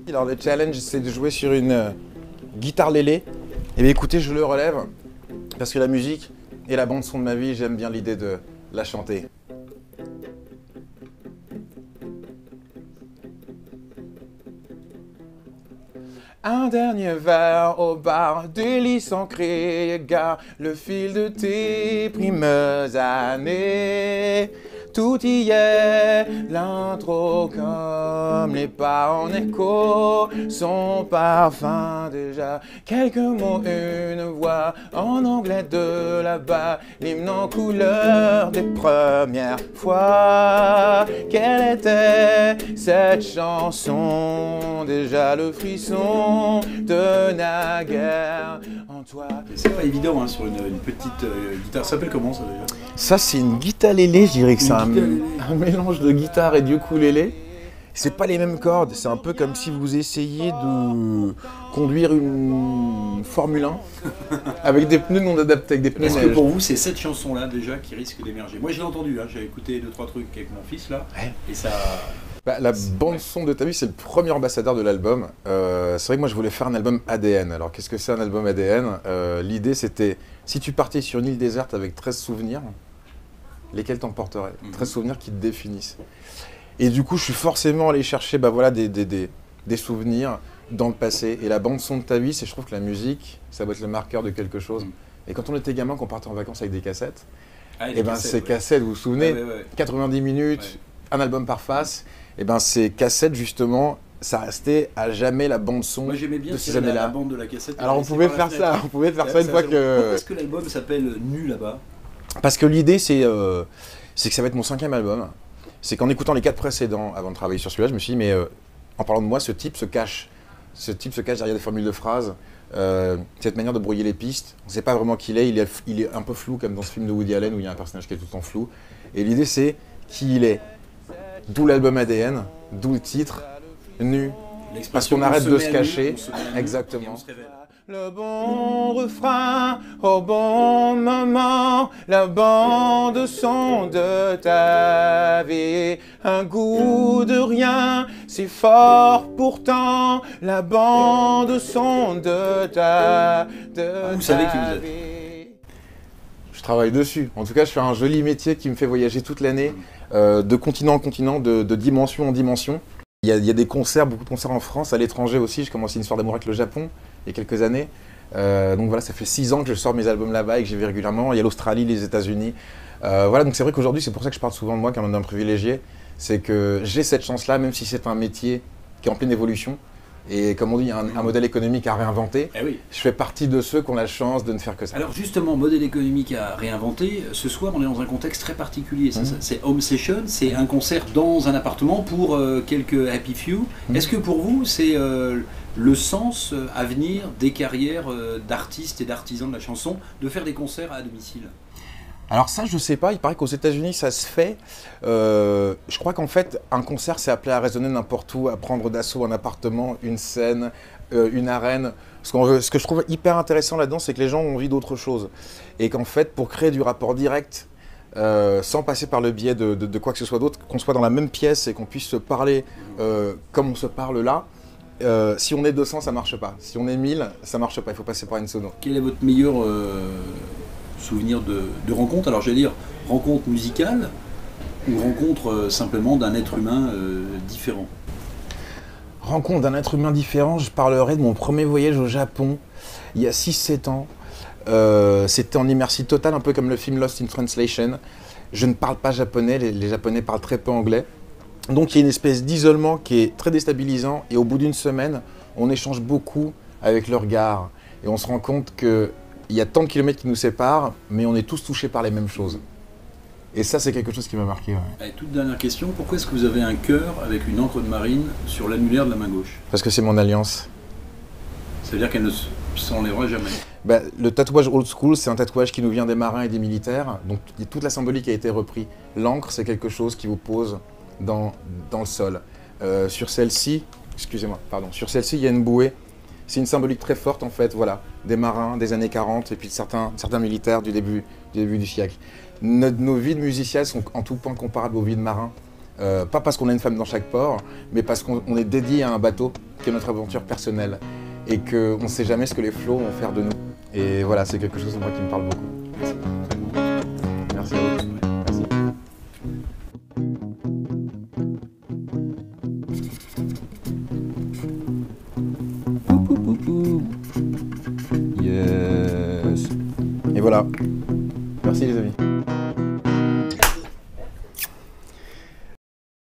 Alors le challenge, c'est de jouer sur une guitare lélé. Et bien écoutez, je le relève, parce que la musique est la bande son de ma vie, j'aime bien l'idée de la chanter. Un dernier verre au bar, délice ancré, gare le fil de tes primes années. Tout y est, l'intro comme les pas en écho, son parfum déjà, quelques mots, une voix en anglais de là-bas, l'hymne en couleur des premières fois. Quelle était cette chanson, déjà le frisson de naguère en toi. C'est pas évident hein, sur une petite guitare. Ça s'appelle comment ça déjà? Ça c'est une guitare-lélé, je dirais que c'est un mélange de guitare et d'ukulélé. C'est pas les mêmes cordes, c'est un peu comme si vous essayiez de conduire une Formule 1 avec des pneus non adaptés, avec des pneus Est-ce neige. que pour vous c'est cette chanson-là déjà qui risque d'émerger? Moi je l'ai entendue, hein, j'ai écouté 2-3 trucs avec mon fils là, Ouais. et ça... La bande son de ta vie, c'est le premier ambassadeur de l'album. C'est vrai que moi je voulais faire un album ADN. Alors qu'est-ce que c'est un album ADN? L'idée c'était, si tu partais sur une île déserte avec 13 souvenirs, lesquels t'emporterais? 13 souvenirs qui te définissent. Et du coup je suis forcément allé chercher voilà, des souvenirs dans le passé. Et la bande son de ta vie, je trouve que la musique, ça doit être le marqueur de quelque chose. Et quand on était gamin, qu'on partait en vacances avec des cassettes, et ben ces cassettes, vous vous souvenez, 90 minutes, un album par face, et ben ces cassettes justement, ça restait à jamais la bande son. Moi j'aimais bien de ces années-là. la bande de la cassette. Alors on pouvait faire ça, une fois que... Pourquoi est-ce que l'album s'appelle Nu là-bas? Parce que l'idée c'est que ça va être mon 5e album. C'est qu'en écoutant les 4 précédents avant de travailler sur celui-là, je me suis dit mais en parlant de moi, ce type se cache. Ce type se cache derrière des formules de phrases, cette manière de brouiller les pistes. On ne sait pas vraiment qui il est un peu flou comme dans ce film de Woody Allen où il y a un personnage qui est tout le temps flou. Et l'idée c'est qui il est. D'où l'album ADN, d'où le titre, Nu. Parce qu'on arrête de se cacher. Exactement. Le bon refrain au bon moment, la bande son de ta vie, un goût de rien, si fort pourtant, la bande son de ta Vous savez qui vous êtes? Je travaille dessus. En tout cas, je fais un joli métier qui me fait voyager toute l'année, de continent en continent, de dimension en dimension. Il y a des concerts, beaucoup de concerts en France, à l'étranger aussi. J'ai commencé une histoire d'amour avec le Japon il y a quelques années. Donc voilà, ça fait 6 ans que je sors mes albums là-bas et que j'y vais régulièrement. Il y a l'Australie, les États-Unis. Voilà, donc c'est vrai qu'aujourd'hui, c'est pour ça que je parle souvent de moi comme d'un privilégié. C'est que j'ai cette chance-là, même si c'est un métier qui est en pleine évolution. Et comme on dit, un modèle économique à réinventer. Eh oui. Je fais partie de ceux qui ont la chance de ne faire que ça. Alors justement, modèle économique à réinventer, ce soir on est dans un contexte très particulier. C'est Home Session, c'est un concert dans un appartement pour quelques happy few. Est-ce que pour vous c'est le sens à venir des carrières d'artistes et d'artisans de la chanson de faire des concerts à domicile? Alors ça, je sais pas, il paraît qu'aux États-Unis ça se fait. Je crois qu'en fait, un concert c'est appelé à résonner n'importe où, à prendre d'assaut un appartement, une scène, une arène. Ce que je trouve hyper intéressant là-dedans, c'est que les gens ont envie d'autre chose. Et qu'en fait, pour créer du rapport direct, sans passer par le biais de quoi que ce soit d'autre, qu'on soit dans la même pièce et qu'on puisse se parler comme on se parle là, si on est 200, ça marche pas. Si on est 1000, ça marche pas, il faut passer par une sono. Quel est votre meilleur souvenir de rencontre? Alors j'allais dire rencontre musicale ou rencontre simplement d'un être humain différent? Rencontre d'un être humain différent, je parlerai de mon premier voyage au Japon, il y a 6-7 ans. C'était en immersion totale, un peu comme le film Lost in Translation. Je ne parle pas japonais, les Japonais parlent très peu anglais. Donc il y a une espèce d'isolement qui est très déstabilisant et au bout d'une semaine, on échange beaucoup avec le regard. Et on se rend compte qu'il y a tant de kilomètres qui nous séparent, mais on est tous touchés par les mêmes choses. Et ça, c'est quelque chose qui m'a marqué. Ouais. Allez, toute dernière question, pourquoi est-ce que vous avez un cœur avec une encre de marine sur l'annulaire de la main gauche? Parce que c'est mon alliance. Ça veut dire qu'elle ne s'enlèvera jamais? Le tatouage old school, c'est un tatouage qui nous vient des marins et des militaires. Donc toute la symbolique a été reprise. L'encre, c'est quelque chose qui vous pose dans le sol. Sur celle-ci, sur celle-ci, il y a une bouée. C'est une symbolique très forte en fait, voilà, des marins des années 40 et puis de certains militaires du début du siècle. Nos vies de musiciens sont en tout point comparables aux vies de marins. Pas parce qu'on a une femme dans chaque port, mais parce qu'on est dédié à un bateau qui est notre aventure personnelle et qu'on ne sait jamais ce que les flots vont faire de nous. Et voilà, c'est quelque chose moi qui me parle beaucoup. Merci à vous. Merci. Yes. Et voilà. Merci les amis.